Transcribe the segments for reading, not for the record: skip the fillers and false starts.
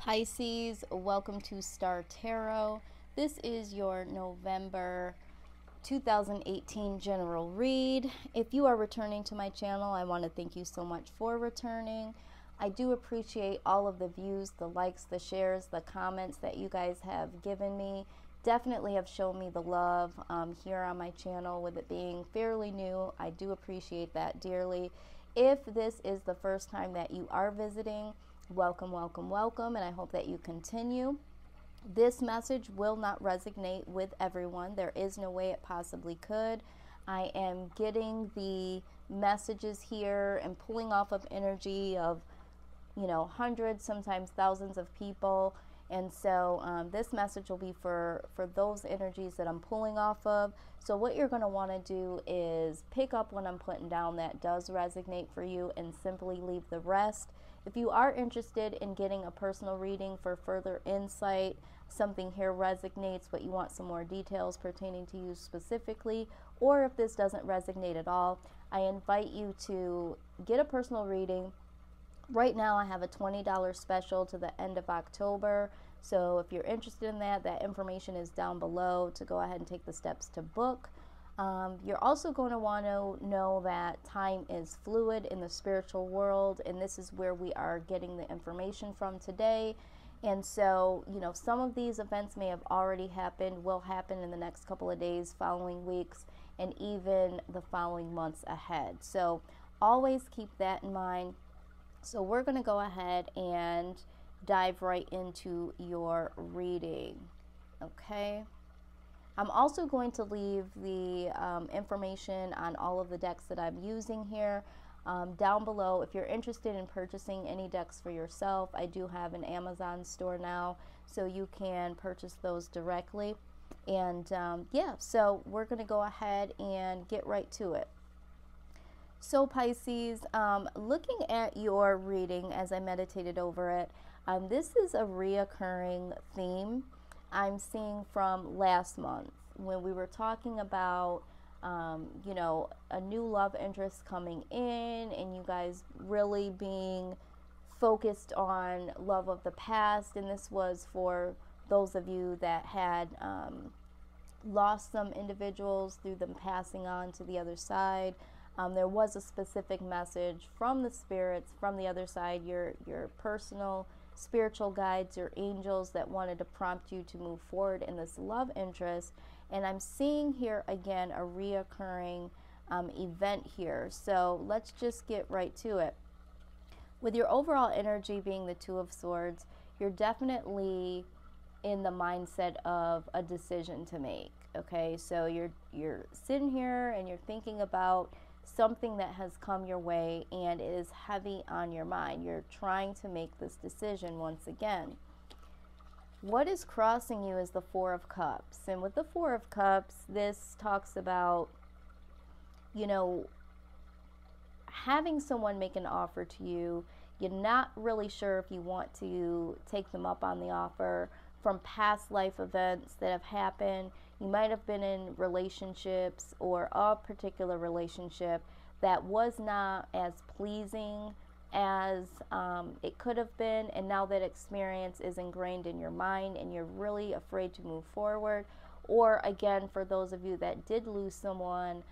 Pisces, welcome to Star Tarot. This is your November 2018 general read. If you are returning to my channel, I want to thank you so much for returning. I do appreciate all of the views, the likes, the shares, the comments that you guys have given me. Definitely have shown me the love here on my channel, with it being fairly new. I do appreciate that dearly. If this is the first time that you are visiting, welcome, welcome, welcome, and I hope that you continue. This message will not resonate with everyone. There is no way it possibly could. I am getting the messages here and pulling off of energy of, hundreds, sometimes thousands of people. And so this message will be for those energies that I'm pulling off of. So what you're going to want to do is pick up what I'm putting down that does resonate for you and simply leave the rest. If you are interested in getting a personal reading for further insight, something here resonates, but you want some more details pertaining to you specifically, or if this doesn't resonate at all, I invite you to get a personal reading. Right now I have a $20 special to the end of October. So if you're interested in that, that information is down below to go ahead and take the steps to book. You're also going to want to know that time is fluid in the spiritual world, and this is where we are getting the information from today. And so, some of these events may have already happened, will happen in the next couple of days, following weeks, and even the following months ahead. So always keep that in mind. So we're going to go ahead and dive right into your reading. Okay. I'm also going to leave the information on all of the decks that I'm using here down below. If you're interested in purchasing any decks for yourself, I do have an Amazon store now, so you can purchase those directly. And yeah, so we're going to go ahead and get right to it. So Pisces, looking at your reading as I meditated over it, this is a reoccurring theme I'm seeing from last month when we were talking about, a new love interest coming in and you guys really being focused on love of the past. And this was for those of you that had lost some individuals through them passing on to the other side. There was a specific message from the spirits, from the other side, your personal spiritual guides, your angels, that wanted to prompt you to move forward in this love interest. And I'm seeing here again a reoccurring event here. So let's just get right to it. With your overall energy being the Two of Swords, you're definitely in the mindset of a decision to make. Okay, so you're sitting here and you're thinking about something that has come your way and it is heavy on your mind. You're trying to make this decision once again. What is crossing you is the Four of Cups. And with the Four of Cups, this talks about, having someone make an offer to you. You're not really sure if you want to take them up on the offer. From past life events that have happened, you might have been in relationships or a particular relationship that was not as pleasing as it could have been, and now that experience is ingrained in your mind and you're really afraid to move forward. Or again, for those of you that did lose someone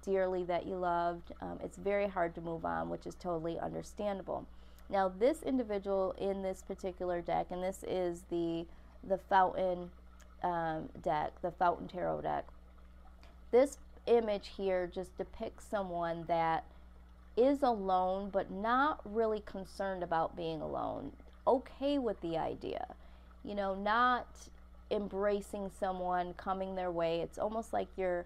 dearly that you loved, it's very hard to move on, which is totally understandable. Now this individual in this particular deck, and this is the Fountain deck, the Fountain Tarot deck, this image here just depicts someone that is alone but not really concerned about being alone, okay with the idea, not embracing someone coming their way. It's almost like you're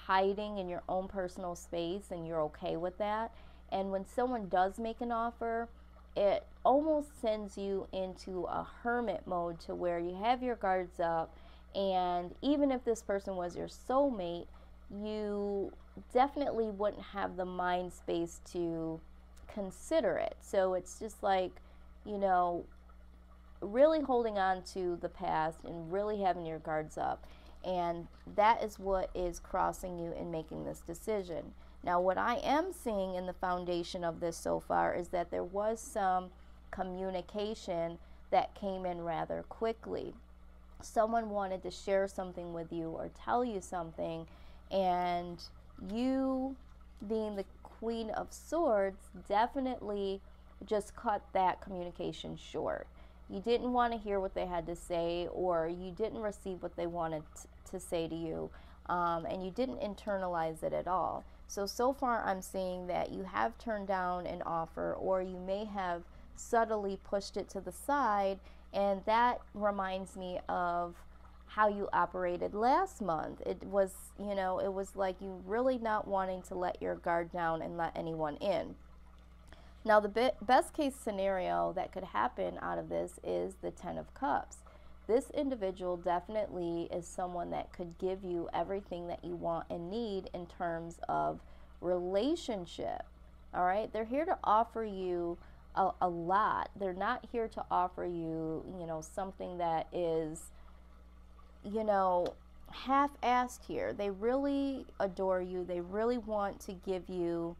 hiding in your own personal space and you're okay with that. And when someone does make an offer, it almost sends you into a hermit mode to where you have your guards up, and even if this person was your soulmate, you definitely wouldn't have the mind space to consider it. So it's just like, really holding on to the past and really having your guards up. And that is what is crossing you in making this decision. Now, what I am seeing in the foundation of this so far is that there was some communication that came in rather quickly. Someone wanted to share something with you or tell you something, and you, being the Queen of Swords, definitely just cut that communication short. You didn't want to hear what they had to say, or you didn't receive what they wanted to say to you, and you didn't internalize it at all. So far I'm seeing that you have turned down an offer, or you may have subtly pushed it to the side, and that reminds me of how you operated last month. It was, it was like you really not wanting to let your guard down and let anyone in. Now, the best case scenario that could happen out of this is the Ten of Cups. This individual definitely is someone that could give you everything that you want and need in terms of relationship. All right? They're here to offer you a lot. They're not here to offer you, something that is, half-assed here. They really adore you. They really want to give you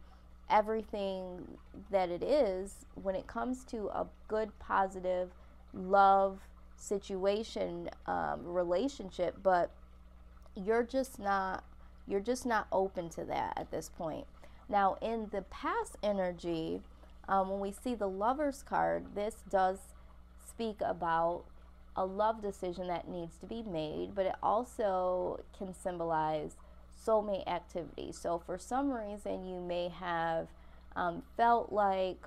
everything that it is when it comes to a good, positive love situation, relationship, but you're just not open to that at this point. Now, in the past energy, when we see the Lovers card, this does speak about a love decision that needs to be made, but it also can symbolize soulmate activity. So for some reason you may have felt like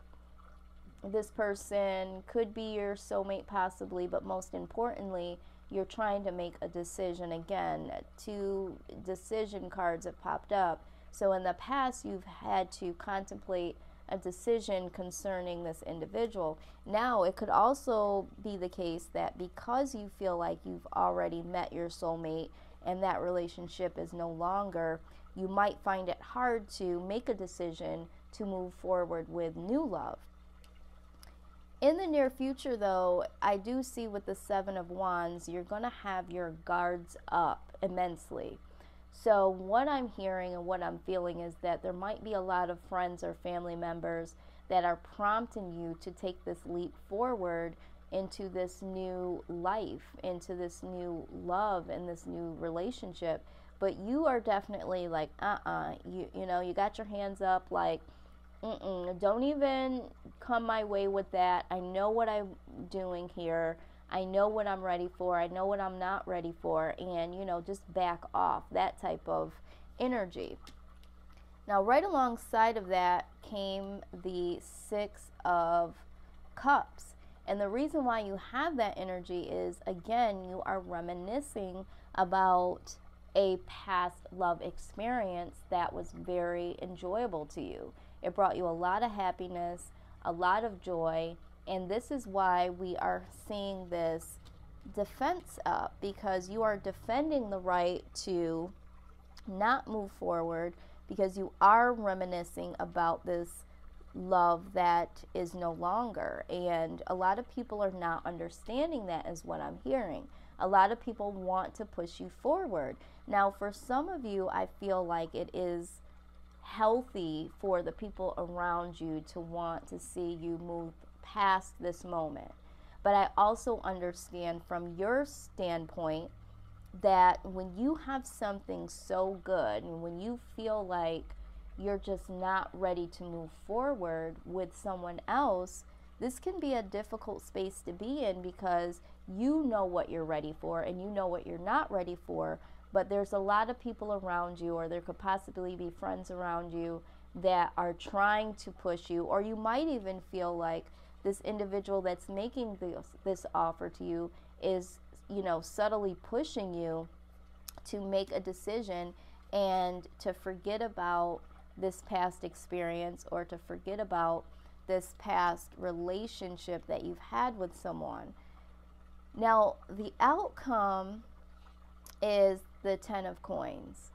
this person could be your soulmate possibly, but most importantly, you're trying to make a decision. Again, 2 decision cards have popped up. So in the past, you've had to contemplate a decision concerning this individual. Now, it could also be the case that because you feel like you've already met your soulmate and that relationship is no longer, you might find it hard to make a decision to move forward with new love. In the near future, though, I do see with the Seven of Wands, you're going to have your guards up immensely. So what I'm hearing and what I'm feeling is that there might be a lot of friends or family members that are prompting you to take this leap forward into this new life, into this new love and this new relationship. But you are definitely like, you got your hands up like, don't even come my way with that. I know what I'm doing here. I know what I'm ready for. I know what I'm not ready for. And, just back off, that type of energy. Now, right alongside of that came the Six of Cups. And the reason why you have that energy is, again, you are reminiscing about a past love experience that was very enjoyable to you. It brought you a lot of happiness, a lot of joy, and this is why we are seeing this defense up, because you are defending the right to not move forward because you are reminiscing about this love that is no longer. And a lot of people are not understanding that, is what I'm hearing. A lot of people want to push you forward. Now, for some of you, I feel like it is healthy for the people around you to want to see you move past this moment. But I also understand from your standpoint that when you have something so good and when you feel like you're just not ready to move forward with someone else, this can be a difficult space to be in, because you know what you're ready for and you know what you're not ready for. But there's a lot of people around you, or there could possibly be friends around you that are trying to push you, or you might even feel like this individual that's making this offer to you is, subtly pushing you to make a decision and to forget about this past experience, or to forget about this past relationship that you've had with someone. Now, the outcome is the Ten of Coins.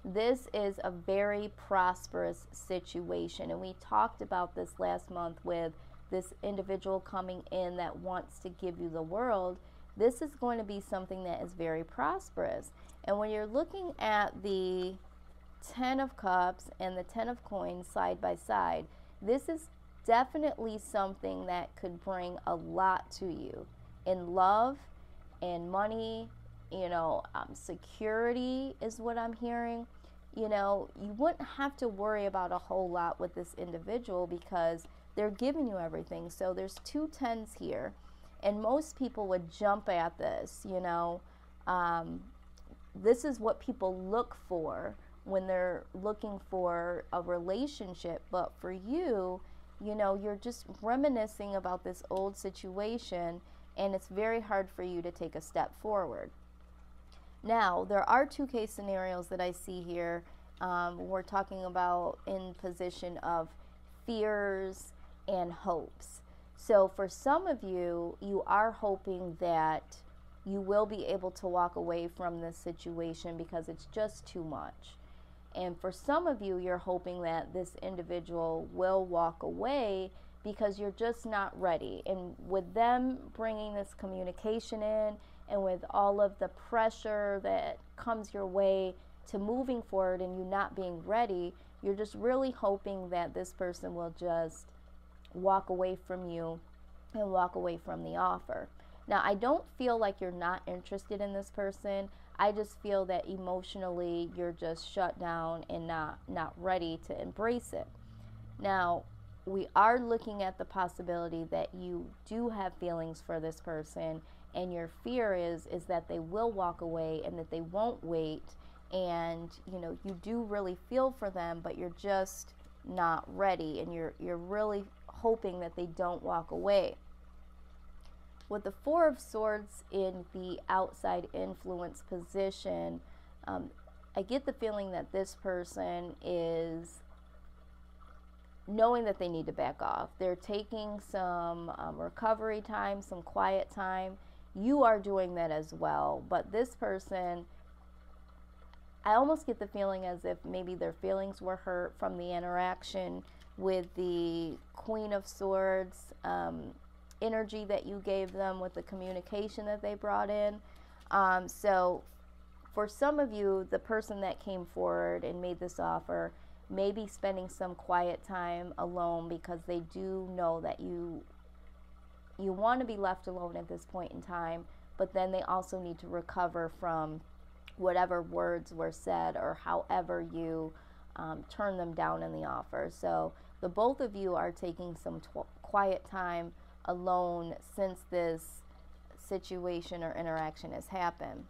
This is a very prosperous situation, and we talked about this last month with this individual coming in that wants to give you the world. This is going to be something that is very prosperous. And when you're looking at the Ten of Cups and the Ten of Coins side by side, this is definitely something that could bring a lot to you in love and money, security is what I'm hearing. You wouldn't have to worry about a whole lot with this individual because they're giving you everything. So there's 2 10s here, and most people would jump at this. This is what people look for when they're looking for a relationship. But for you, you're just reminiscing about this old situation, and it's very hard for you to take a step forward. Now, there are 2 case scenarios that I see here. We're talking about in position of fears and hopes. So for some of you, you are hoping that you will be able to walk away from this situation because it's just too much. And for some of you, you're hoping that this individual will walk away because you're just not ready. And with them bringing this communication in, and with all of the pressure that comes your way to moving forward and you not being ready, you're just really hoping that this person will just walk away from you and walk away from the offer. Now, I don't feel like you're not interested in this person. I just feel that emotionally you're just shut down and not ready to embrace it. Now, we are looking at the possibility that you do have feelings for this person, and your fear is that they will walk away and that they won't wait, and you do really feel for them, but you're just not ready, and you're really hoping that they don't walk away. With the 4 of Swords in the outside influence position, I get the feeling that this person is knowing that they need to back off. They're taking some recovery time, some quiet time. You are doing that as well. But this person, I almost get the feeling as if maybe their feelings were hurt from the interaction with the Queen of Swords energy that you gave them with the communication that they brought in. So for some of you, the person that came forward and made this offer may be spending some quiet time alone because they do know that you want to be left alone at this point in time, but then they also need to recover from whatever words were said or however you turn them down in the offer. So the both of you are taking some quiet time alone since this situation or interaction has happened.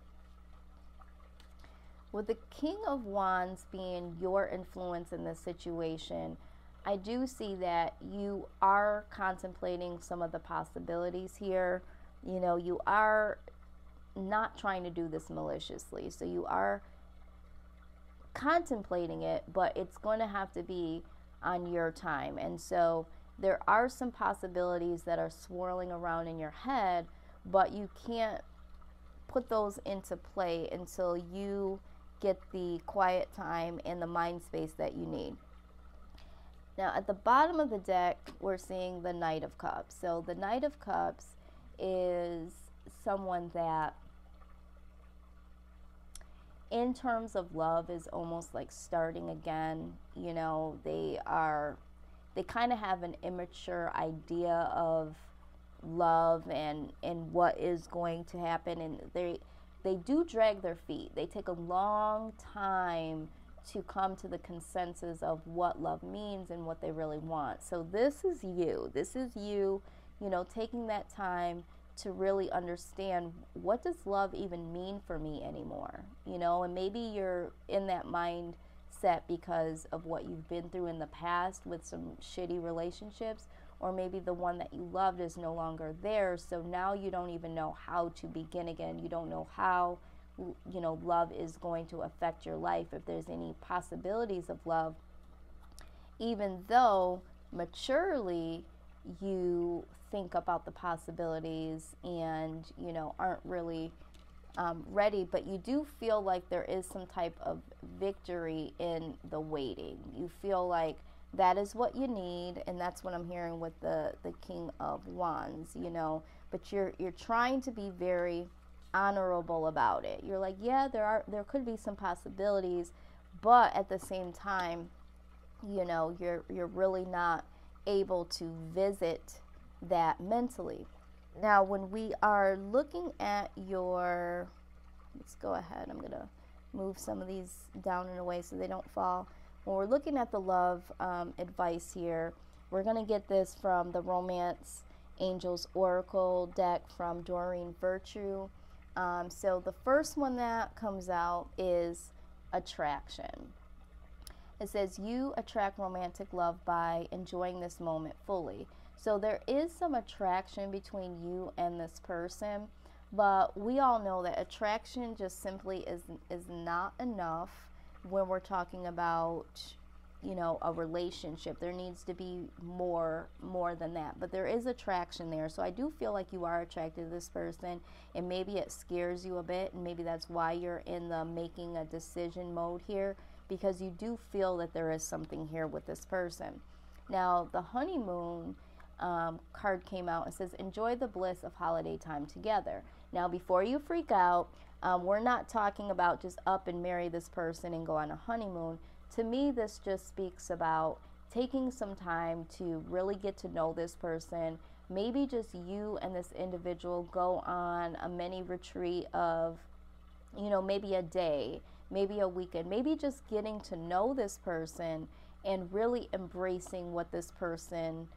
With the King of Wands being your influence in this situation, I do see that you are contemplating some of the possibilities here. You are not trying to do this maliciously. So you are contemplating it, but it's going to have to be on your time. And so there are some possibilities that are swirling around in your head, but you can't put those into play until you get the quiet time and the mind space that you need. Now, at the bottom of the deck, we're seeing the Knight of Cups. So the Knight of Cups is someone that, in terms of love, is almost like starting again. They kind of have an immature idea of love and what is going to happen, and they do drag their feet. They take a long time to come to the consensus of what love means and what they really want. So this is you. This is you, taking that time to really understand, what does love even mean for me anymore? And maybe you're in that mindset because of what you've been through in the past with some shitty relationships, or maybe the one that you loved is no longer there, so now you don't even know how to begin again. You don't know how love is going to affect your life, if there's any possibilities of love, even though maturely you think about the possibilities and aren't really ready, but you do feel like there is some type of victory in the waiting. You feel like that is what you need, and that's what I'm hearing with the King of Wands, but you're trying to be very honorable about it. You're like, yeah, there could be some possibilities, but at the same time, you're really not able to visit that mentally. Now, when we are looking at your, let's go ahead, I'm going to move some of these down in a way so they don't fall. When we're looking at the love advice here, we're going to get this from the Romance Angels Oracle deck from Doreen Virtue. So the first one that comes out is attraction. It says, you attract romantic love by enjoying this moment fully. So there is some attraction between you and this person, but we all know that attraction just simply is not enough when we're talking about, you know, a relationship. There needs to be more than that, but there is attraction there. So I do feel like you are attracted to this person, and maybe it scares you a bit, and maybe that's why you're in the making a decision mode here, because you do feel that there is something here with this person. Now, the honeymoon card came out and says, enjoy the bliss of holiday time together. Now, before you freak out, we're not talking about just up and marry this person and go on a honeymoon. To me, this just speaks about taking some time to really get to know this person. Maybe just you and this individual go on a mini retreat of, you know, maybe a day, maybe a weekend, maybe just getting to know this person and really embracing what this person,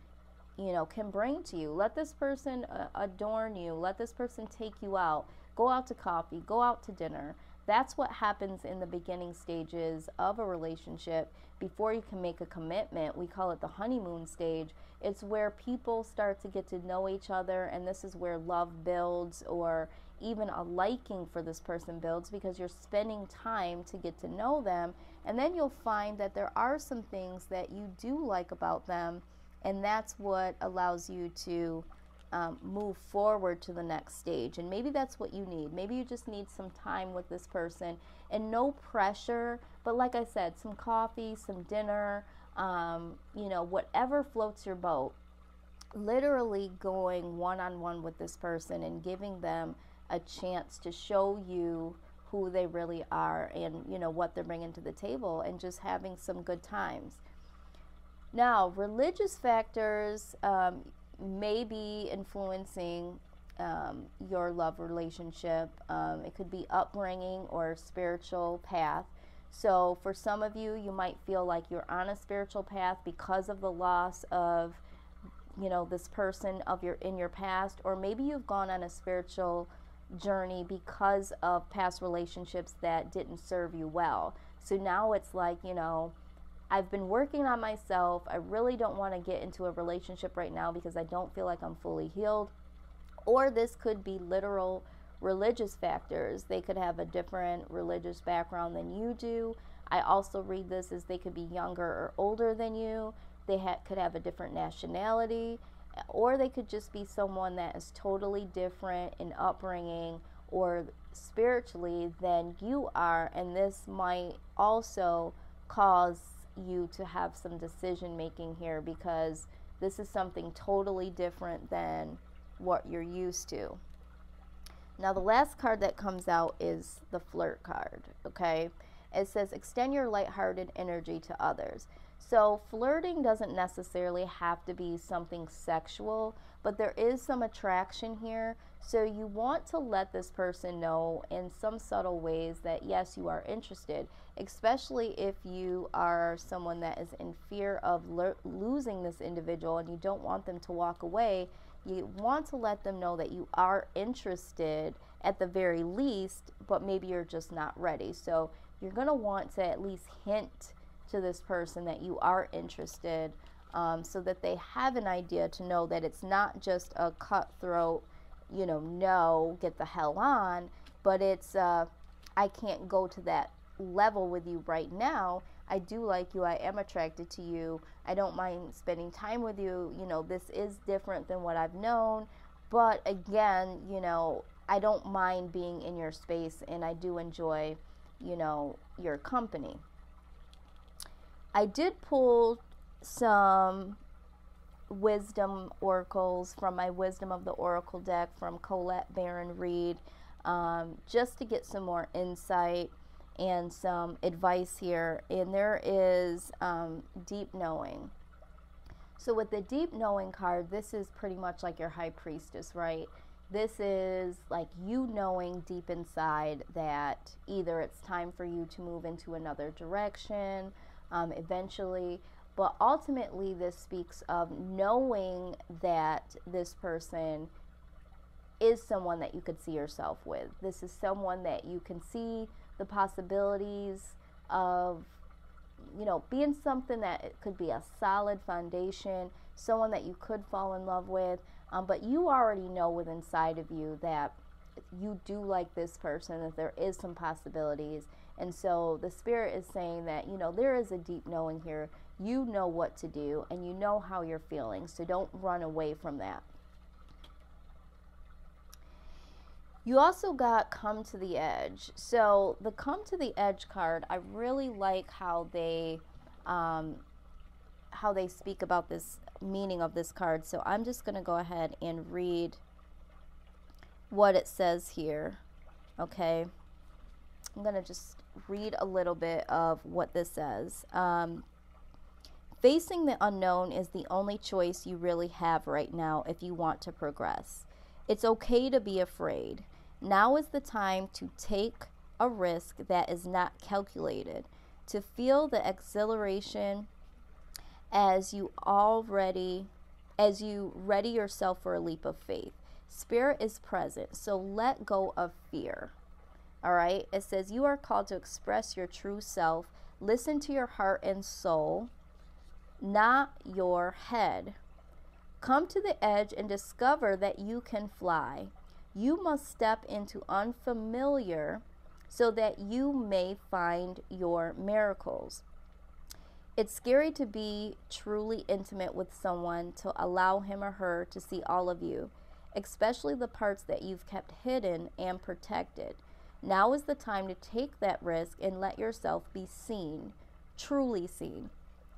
you know, can bring to you. Let this person adorn you. Let this person take you out. Go out to coffee. Go out to dinner. That's what happens in the beginning stages of a relationship before you can make a commitment. We call it the honeymoon stage. It's where people start to get to know each other, and this is where love builds, or even a liking for this person builds, because you're spending time to get to know them. And then you'll find that there are some things that you do like about them, and that's what allows you to move forward to the next stage. And maybe that's what you need. Maybe you just need some time with this person, and no pressure, but like I said, some coffee, some dinner, you know, whatever floats your boat. Literally going one-on-one with this person and giving them a chance to show you who they really are, and, you know, what they're bringing to the table, and just having some good times. Now, religious factors may be influencing your love relationship. It could be upbringing or spiritual path. So for some of you, you might feel like you're on a spiritual path because of the loss of, you know, this person in your past, or maybe you've gone on a spiritual journey because of past relationships that didn't serve you well. So now it's like, you know, I've been working on myself. I really don't want to get into a relationship right now because I don't feel like I'm fully healed. Or this could be literal religious factors. They could have a different religious background than you do. I also read this as they could be younger or older than you. They could have a different nationality, or they could just be someone that is totally different in upbringing or spiritually than you are, and this might also cause you to have some decision making here, because this is something totally different than what you're used to. Now, the last card that comes out is the flirt card, okay? It says, extend your lighthearted energy to others. So flirting doesn't necessarily have to be something sexual, but there is some attraction here. So you want to let this person know in some subtle ways that, yes, you are interested, especially if you are someone that is in fear of losing this individual and you don't want them to walk away. You want to let them know that you are interested at the very least, but maybe you're just not ready. So you're going to want to at least hint to this person that you are interested, so that they have an idea to know that it's not just a cutthroat, you know, no, get the hell on, but it's, I can't go to that level with you right now. I do like you. I am attracted to you. I don't mind spending time with you. You know, this is different than what I've known, but again, you know, I don't mind being in your space, and I do enjoy, you know, your company. I did pull some wisdom oracles from my Wisdom of the Oracle deck from Colette Baron Reed, just to get some more insight and some advice here. And there is deep knowing. So with the deep knowing card, this is pretty much like your high priestess, right? This is like you knowing deep inside that either it's time for you to move into another direction eventually, but ultimately this speaks of knowing that this person is someone that you could see yourself with. This is someone that you can see the possibilities of, being something that it could be a solid foundation, someone that you could fall in love with, but you already know within inside of you that you do like this person, that there is some possibilities. And so the spirit is saying that, there is a deep knowing here. You know what to do and you know how you're feeling, so don't run away from that. You also got Come to the Edge. So the Come to the Edge card, I really like how they speak about this meaning of this card. So I'm just going to go ahead and read what it says here. Okay. I'm going to just read a little bit of what this says. Facing the unknown is the only choice you really have right now if you want to progress. It's okay to be afraid. Now is the time to take a risk that is not calculated, to feel the exhilaration as you ready yourself for a leap of faith. Spirit is present, so let go of fear. All right? It says you are called to express your true self. Listen to your heart and soul, not your head. Come to the edge and discover that you can fly. You must step into unfamiliar so that you may find your miracles. It's scary to be truly intimate with someone, to allow him or her to see all of you, especially the parts that you've kept hidden and protected. Now is the time to take that risk and let yourself be seen, truly seen.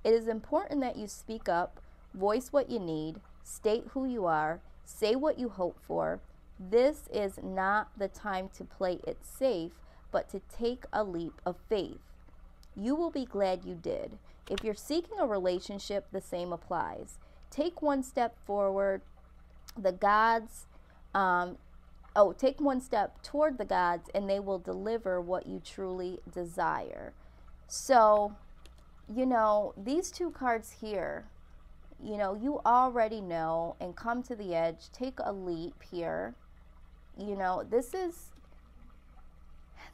It is important that you speak up, voice what you need, state who you are, say what you hope for. This is not the time to play it safe, but to take a leap of faith. You will be glad you did. If you're seeking a relationship, the same applies. Take one step forward. Take one step toward the gods, and they will deliver what you truly desire. So, these two cards here, you already know, and come to the edge, take a leap here.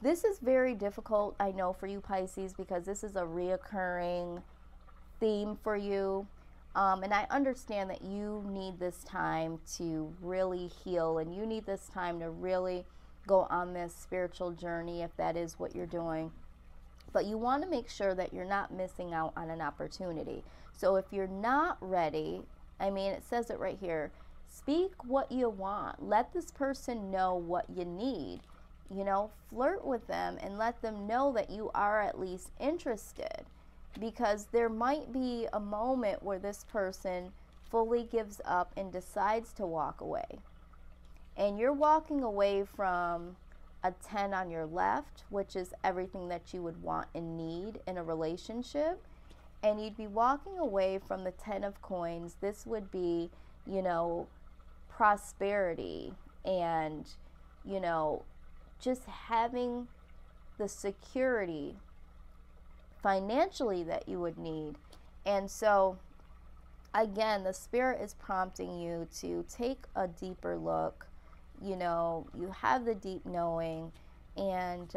This is very difficult, I know, for you Pisces, because this is a reoccurring theme for you. And I understand that you need this time to really heal, and you need this time to really go on this spiritual journey if that is what you're doing. But you want to make sure that you're not missing out on an opportunity. So if you're not ready, it says it right here, speak what you want. Let this person know what you need. Flirt with them and let them know that you are at least interested. Because there might be a moment where this person fully gives up and decides to walk away. And you're walking away from a 10 on your left, which is everything that you would want and need in a relationship. And you'd be walking away from the 10 of coins. This would be, prosperity and, just having the security financially that you would need. And so, again, the spirit is prompting you to take a deeper look. You have the deep knowing, and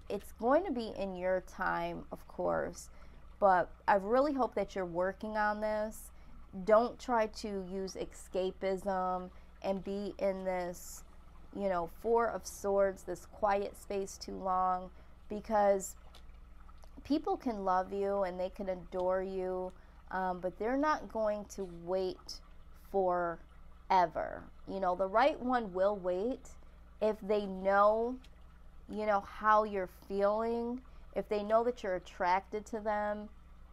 it's going to be in your time, of course, but I really hope that you're working on this. Don't try to use escapism and be in this, Four of Swords, this quiet space too long, because people can love you and they can adore you, but they're not going to wait forever. The right one will wait if they know, how you're feeling, if they know that you're attracted to them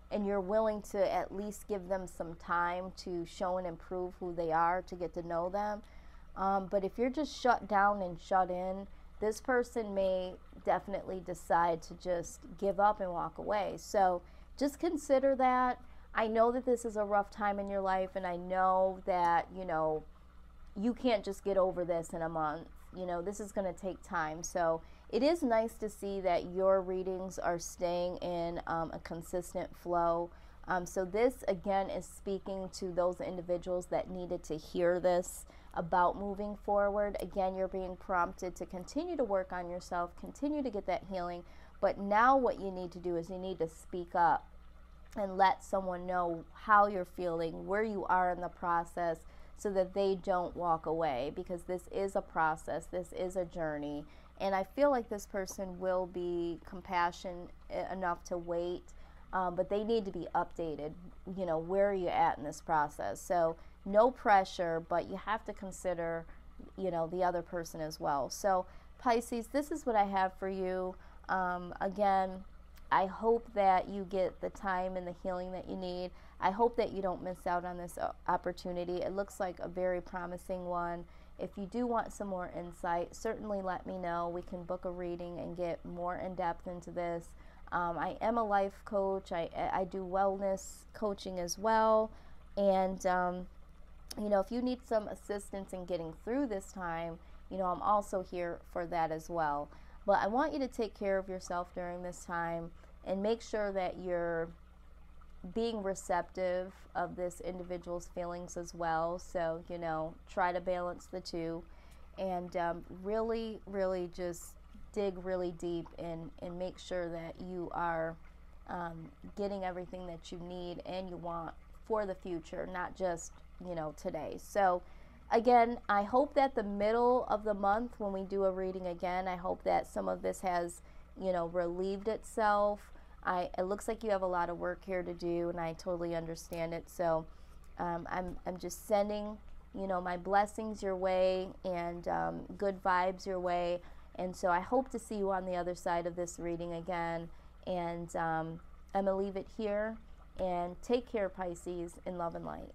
and you're willing to at least give them some time to show and improve who they are, to get to know them. But if you're just shut down and shut in, this person may definitely decide to just give up and walk away. So just consider that. I know that this is a rough time in your life, and I know that, you know, you can't just get over this in a month. You know, this is going to take time. So it is nice to see that your readings are staying in a consistent flow. So this, again, is speaking to those individuals that needed to hear this about moving forward. Again, you're being prompted to continue to work on yourself, continue to get that healing. But now what you need to do is you need to speak up and let someone know how you're feeling, where you are in the process, so that they don't walk away, because this is a process, this is a journey. And I feel like this person will be compassionate enough to wait, but they need to be updated. You know, where are you at in this process? So no pressure, but you have to consider, you know, the other person as well. So Pisces, this is what I have for you. Again, I hope that you get the time and the healing that you need. I hope that you don't miss out on this opportunity. It looks like a very promising one. If you do want some more insight, certainly let me know. We can book a reading and get more in depth into this. I am a life coach. I do wellness coaching as well. And, you know, if you need some assistance in getting through this time, you know, I'm also here for that as well. But I want you to take care of yourself during this time and make sure that you're being receptive of this individual's feelings as well. So, you know, try to balance the two, and really, really just dig really deep and make sure that you are getting everything that you need and you want for the future, not just, you know, today. So again, I hope that the middle of the month when we do a reading again, I hope that some of this has, you know, relieved itself. It looks like you have a lot of work here to do, and I totally understand it. So I'm just sending, you know, my blessings your way and good vibes your way. And so I hope to see you on the other side of this reading again. And I'm going to leave it here. And take care, Pisces, in love and light.